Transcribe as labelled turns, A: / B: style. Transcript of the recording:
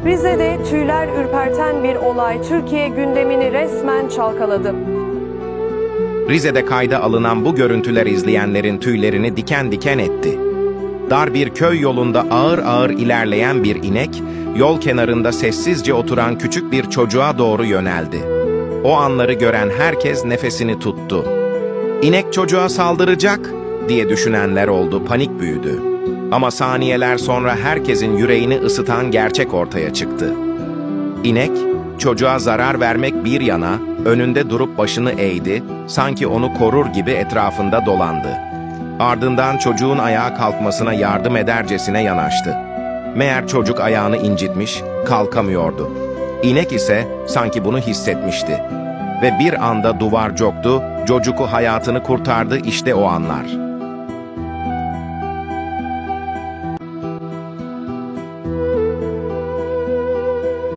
A: Rize'de tüyler ürperten bir olay Türkiye gündemini resmen çalkaladı.
B: Rize'de kayda alınan bu görüntüler izleyenlerin tüylerini diken diken etti. Dar bir köy yolunda ağır ağır ilerleyen bir inek, yol kenarında sessizce oturan küçük bir çocuğa doğru yöneldi. O anları gören herkes nefesini tuttu. İnek çocuğa saldıracak diye düşünenler oldu, panik büyüdü. Ama saniyeler sonra herkesin yüreğini ısıtan gerçek ortaya çıktı. İnek, çocuğa zarar vermek bir yana, önünde durup başını eğdi, sanki onu korur gibi etrafında dolandı. Ardından çocuğun ayağa kalkmasına yardım edercesine yanaştı. Meğer çocuk ayağını incitmiş, kalkamıyordu. İnek ise sanki bunu hissetmişti. Ve bir anda duvar coktu, çocuğu hayatını kurtardı işte o anlar.